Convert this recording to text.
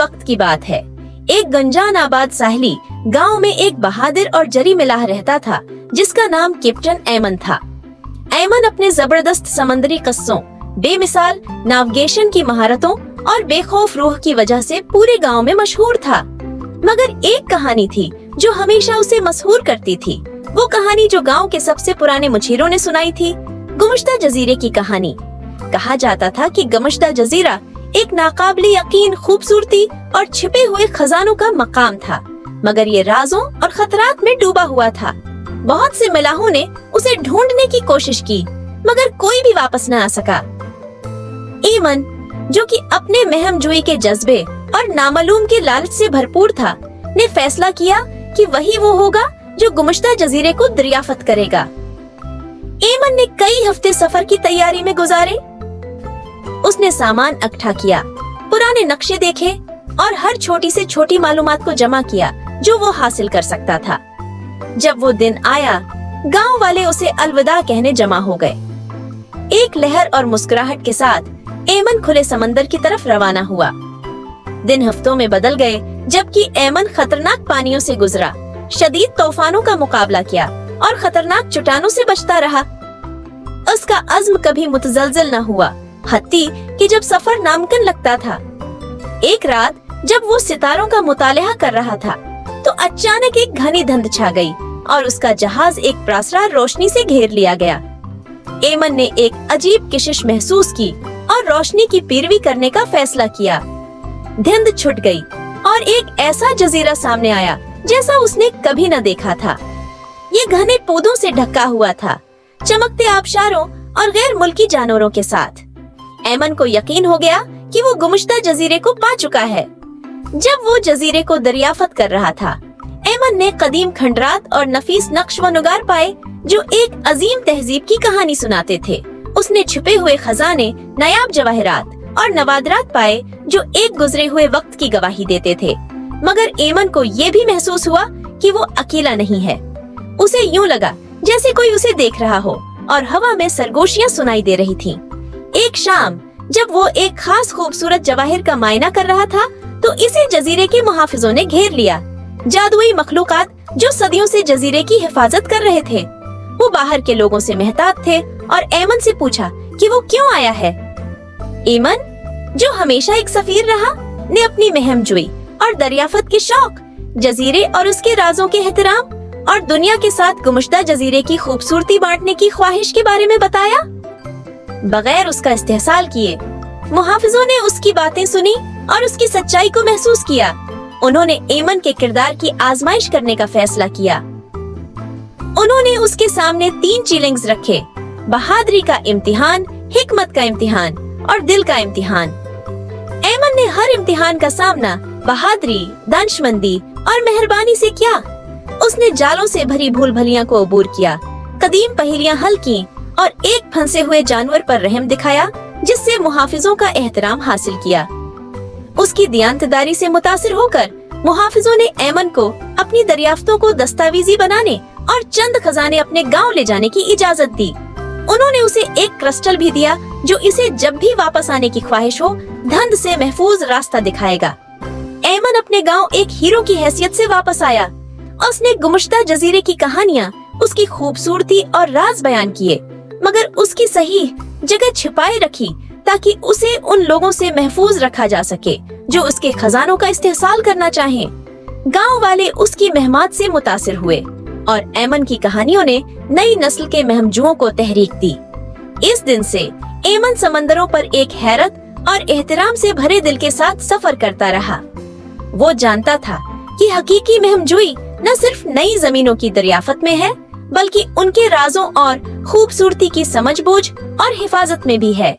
वक्त की बात है। एक गंजान आबाद साहली गांव में एक बहादुर और जरी मिलाह रहता था जिसका नाम कैप्टन ऐमन था। ऐमन अपने जबरदस्त समंदरी कस्सों, बेमिसाल नेविगेशन की महारतों और बेखौफ रूह की वजह से पूरे गांव में मशहूर था। मगर एक कहानी थी जो हमेशा उसे मशहूर करती थी। वो कहानी जो गांव के सबसे पुराने मुछीरों ने सुनाई थी, गुमश्ता जजीरे की कहानी। कहा जाता था कि गुमश्ता जजीरा एक नाकाबिले यकीन खूबसूरती और छिपे हुए खजानों का मकाम था, मगर ये राजों और खतरात में डूबा हुआ था। बहुत से मिलाहों ने उसे ढूंढने की कोशिश की, मगर कोई भी वापस न आ सका। ऐमन, जो कि अपने महमजोई के जज्बे और नामालूम के लालच से भरपूर था, ने फैसला किया कि वही वो होगा जो गुमश्ता जजीरे को दरियाफ्त करेगा। ऐमन ने कई हफ्ते सफर की तैयारी में गुजारे। उसने सामान इकट्ठा किया, पुराने नक्शे देखे और हर छोटी से छोटी मालूमात को जमा किया जो वो हासिल कर सकता था। जब वो दिन आया, गांव वाले उसे अलविदा कहने जमा हो गए। एक लहर और मुस्कुराहट के साथ ऐमन खुले समंदर की तरफ रवाना हुआ। दिन हफ्तों में बदल गए, जबकि ऐमन खतरनाक पानियों से गुजरा, शदीद तूफानों का मुकाबला किया और खतरनाक चट्टानों से बचता रहा। उसका अज़्म कभी मुतज़लज़ल न हुआ, हत्ती कि जब सफर नामुमकिन लगता था। एक रात जब वो सितारों का मुतालिया कर रहा था, तो अचानक एक घनी धुंध छा गई और उसका जहाज एक प्रासरार रोशनी से घेर लिया गया। ऐमन ने एक अजीब किशिश महसूस की और रोशनी की पैरवी करने का फैसला किया। धुंध छुट गई और एक ऐसा जजीरा सामने आया जैसा उसने कभी न देखा था। ये घने पौधों से ढका हुआ था, चमकते आबशारों और गैर मुल्की जानवरों के साथ। ऐमन को यकीन हो गया कि वो गुमश्ता जजीरे को पा चुका है। जब वो जजीरे को दरियाफ्त कर रहा था, ऐमन ने कदीम खंडरात और नफीस नक्श व नुगार पाए जो एक अजीम तहजीब की कहानी सुनाते थे। उसने छुपे हुए खजाने, नायाब जवाहरात और नवादरात पाए जो एक गुजरे हुए वक्त की गवाही देते थे। मगर ऐमन को ये भी महसूस हुआ कि वो अकेला नहीं है। उसे यूं लगा जैसे कोई उसे देख रहा हो और हवा में सरगोशियां सुनाई दे रही थीं। एक शाम जब वो एक खास खूबसूरत जवाहिर का मायना कर रहा था, तो इसे जजीरे के मुहाफिजों ने घेर लिया। जादुई मखलूकात जो सदियों से जजीरे की हिफाजत कर रहे थे। वो बाहर के लोगों से मेहतात थे और ऐमन से पूछा कि वो क्यों आया है। ऐमन, जो हमेशा एक सफीर रहा, ने अपनी महमजोई और दरियाफ्त के शौक, जजीरे और उसके राजों के एहतराम और दुनिया के साथ गुमश्ता जजीरे की खूबसूरती बांटने की ख्वाहिश के बारे में बताया। बगैर उसका इस्तेहसाल किए मुहाफिजों ने उसकी बातें सुनी और उसकी सच्चाई को महसूस किया। उन्होंने ऐमन के किरदार की आजमाइश करने का फैसला किया। उन्होंने उसके सामने 3 चैलेंज रखे: बहादुरी का इम्तिहान, हिकमत का इम्तिहान और दिल का इम्तिहान। ऐमन ने हर इम्तिहान का सामना बहादुरी, दानिशमंदी और मेहरबानी से किया। उसने जालों से भरी भूल भलियां को अबूर किया, कदीम पहेलियां हल की और एक फंसे हुए जानवर पर रहम दिखाया, जिससे मुहाफिजों का एहतराम हासिल किया। उसकी दियानतदारी से मुतासिर होकर मुहाफिजों ने ऐमन को अपनी दरियाफ्तों को दस्तावेजी बनाने और चंद खजाने अपने गांव ले जाने की इजाजत दी। उन्होंने उसे एक क्रिस्टल भी दिया जो इसे जब भी वापस आने की ख्वाहिश हो, धुंध से महफूज रास्ता दिखाएगा। ऐमन अपने गांव एक हीरो की हैसियत से वापस आया। उसने गुमश्ता जजीरे की कहानियाँ, उसकी खूबसूरती और राज बयान किए, मगर उसकी सही जगह छिपाए रखी ताकि उसे उन लोगों से महफूज रखा जा सके जो उसके खजानों का इस्तेहसाल करना चाहें। गांव वाले उसकी मेहमत से मुतासिर हुए और ऐमन की कहानियों ने नई नस्ल के महमजुओं को तहरीक दी। इस दिन से ऐमन समंदरों पर एक हैरत और एहतराम से भरे दिल के साथ सफर करता रहा। वो जानता था कि हकीकी महमजुई न सिर्फ नई जमीनों की दरियाफ्त में है, बल्कि उनके राजों और खूबसूरती की समझ बूझ और हिफाजत में भी है।